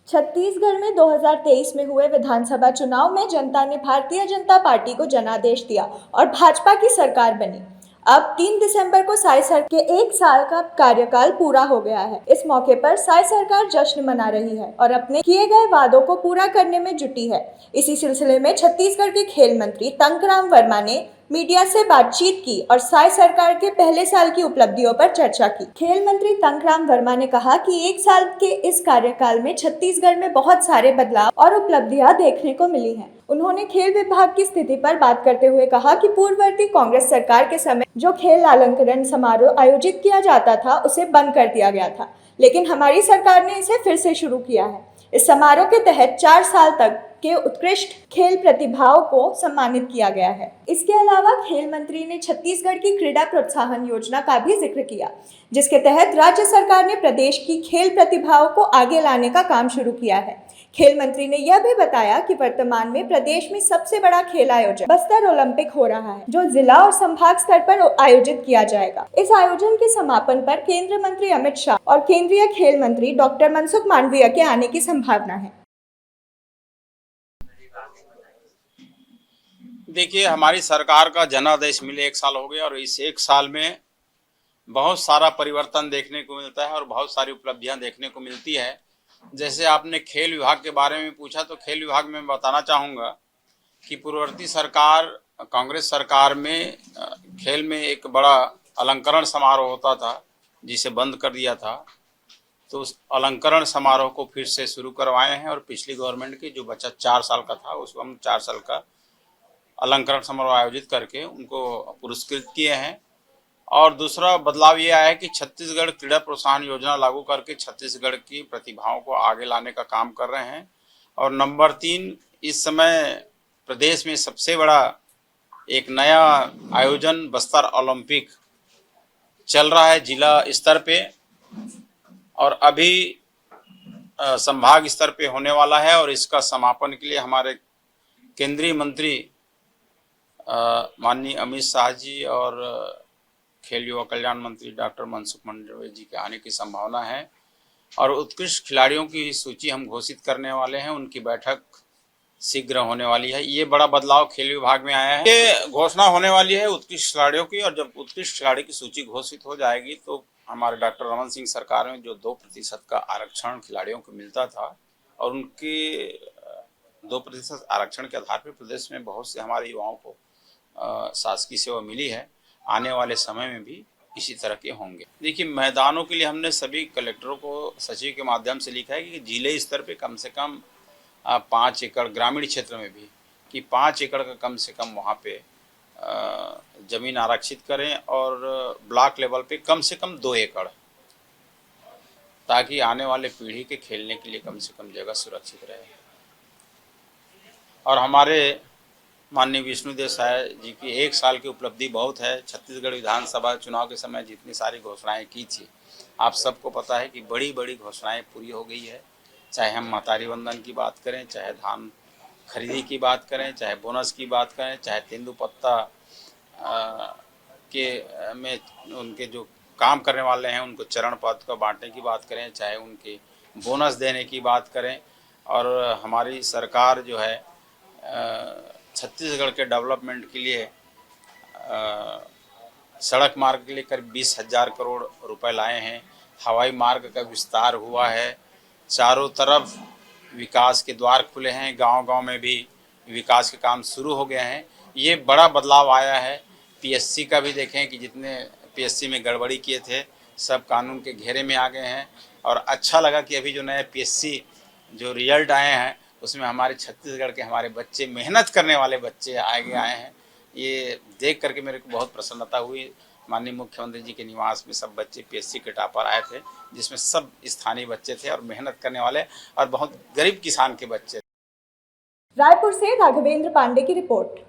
छत्तीसगढ़ में 2023 में हुए विधानसभा चुनाव में जनता ने भारतीय जनता पार्टी को जनादेश दिया और भाजपा की सरकार बनी। अब 3 दिसंबर को साई सरकार के 1 साल का कार्यकाल पूरा हो गया है। इस मौके पर साई सरकार जश्न मना रही है और अपने किए गए वादों को पूरा करने में जुटी है। इसी सिलसिले में छत्तीसगढ़ के खेल मंत्री तंकराम वर्मा ने मीडिया से बातचीत की और साई सरकार के पहले साल की उपलब्धियों पर चर्चा की। खेल मंत्री तंकराम वर्मा ने कहा कि 1 साल के इस कार्यकाल में छत्तीसगढ़ में बहुत सारे बदलाव और उपलब्धियां देखने को मिली हैं। उन्होंने खेल विभाग की स्थिति पर बात करते हुए कहा कि पूर्ववर्ती कांग्रेस सरकार के समय जो खेल अलंकरण समारोह आयोजित किया जाता था उसे बंद कर दिया गया था, लेकिन हमारी सरकार ने इसे फिर से शुरू किया है। इस समारोह के तहत 4 साल तक के उत्कृष्ट खेल प्रतिभाओं को सम्मानित किया गया है। इसके अलावा खेल मंत्री ने छत्तीसगढ़ की क्रीड़ा प्रोत्साहन योजना का भी जिक्र किया, जिसके तहत राज्य सरकार ने प्रदेश की खेल प्रतिभाओं को आगे लाने का काम शुरू किया है। खेल मंत्री ने यह भी बताया कि वर्तमान में प्रदेश में सबसे बड़ा खेल आयोजन बस्तर ओलंपिक हो रहा है, जो जिला और संभाग स्तर पर आयोजित किया जाएगा। इस आयोजन के समापन पर केंद्रीय मंत्री अमित शाह और केंद्रीय खेल मंत्री डॉक्टर मनसुख मांडविया के आने की संभावना है। देखिए, हमारी सरकार का जनादेश मिले 1 साल हो गया और इस 1 साल में बहुत सारा परिवर्तन देखने को मिलता है और बहुत सारी उपलब्धियां देखने को मिलती है। जैसे आपने खेल विभाग के बारे में पूछा, तो खेल विभाग में बताना चाहूँगा कि पूर्ववर्ती सरकार कांग्रेस सरकार में खेल में एक बड़ा अलंकरण समारोह होता था, जिसे बंद कर दिया था। तो उस अलंकरण समारोह को फिर से शुरू करवाए हैं और पिछली गवर्नमेंट की जो बचा 4 साल का था, उसको हम 4 साल का अलंकरण समारोह आयोजित करके उनको पुरस्कृत किए हैं। और दूसरा बदलाव ये आया है कि छत्तीसगढ़ क्रीड़ा प्रोत्साहन योजना लागू करके छत्तीसगढ़ की प्रतिभाओं को आगे लाने का काम कर रहे हैं। और नंबर 3, इस समय प्रदेश में सबसे बड़ा एक नया आयोजन बस्तर ओलंपिक चल रहा है जिला स्तर पे, और अभी संभाग स्तर पे होने वाला है। और इसका समापन के लिए हमारे केंद्रीय मंत्री माननीय अमित शाह जी और खेल युवा कल्याण मंत्री डॉक्टर मनसुख मांडविया जी के आने की संभावना है। और उत्कृष्ट खिलाड़ियों की सूची हम घोषित करने वाले हैं, उनकी बैठक शीघ्र होने वाली है। ये बड़ा बदलाव खेल विभाग में आया है। ये घोषणा होने वाली है उत्कृष्ट खिलाड़ियों की, और जब उत्कृष्ट खिलाड़ी की सूची घोषित हो जाएगी तो हमारे डॉक्टर रमन सिंह सरकार में जो 2% का आरक्षण खिलाड़ियों को मिलता था, और उनके 2% आरक्षण के आधार पर प्रदेश में बहुत से हमारे युवाओं को शासकीय सेवा मिली है। आने वाले समय में भी इसी तरह के होंगे। देखिए, मैदानों के लिए हमने सभी कलेक्टरों को सचिव के माध्यम से लिखा है कि जिले स्तर पे कम से कम 5 एकड़, ग्रामीण क्षेत्र में भी कि 5 एकड़ का कम से कम वहाँ पे ज़मीन आरक्षित करें, और ब्लॉक लेवल पे कम से कम 2 एकड़, ताकि आने वाले पीढ़ी के खेलने के लिए कम से कम जगह सुरक्षित रहे। और हमारे माननीय विष्णुदेव साय जी की 1 साल की उपलब्धि बहुत है। छत्तीसगढ़ विधानसभा चुनाव के समय जितनी सारी घोषणाएं की थी, आप सबको पता है कि बड़ी बड़ी घोषणाएं पूरी हो गई है। चाहे हम महतारी वंदन की बात करें, चाहे धान खरीदी की बात करें, चाहे बोनस की बात करें, चाहे तेंदुपत्ता के में उनके जो काम करने वाले हैं उनको चरण पद का बांटने की बात करें, चाहे उनके बोनस देने की बात करें। और हमारी सरकार जो है छत्तीसगढ़ के डेवलपमेंट के लिए सड़क मार्ग के लिए करीब 20,000 करोड़ रुपए लाए हैं। हवाई मार्ग का विस्तार हुआ है, चारों तरफ विकास के द्वार खुले हैं, गांव-गांव में भी विकास के काम शुरू हो गए हैं। ये बड़ा बदलाव आया है। पीएससी का भी देखें कि जितने पीएससी में गड़बड़ी किए थे, सब कानून के घेरे में आ गए हैं। और अच्छा लगा कि अभी जो नए पीएससी जो रिजल्ट आए हैं, उसमें हमारे छत्तीसगढ़ के हमारे बच्चे, मेहनत करने वाले बच्चे आगे आए हैं। ये देख करके मेरे को बहुत प्रसन्नता हुई। माननीय मुख्यमंत्री जी के निवास में सब बच्चे पीएससी के टॉपर आए थे, जिसमें सब स्थानीय बच्चे थे और मेहनत करने वाले और बहुत गरीब किसान के बच्चे। रायपुर से राघवेंद्र पांडे की रिपोर्ट।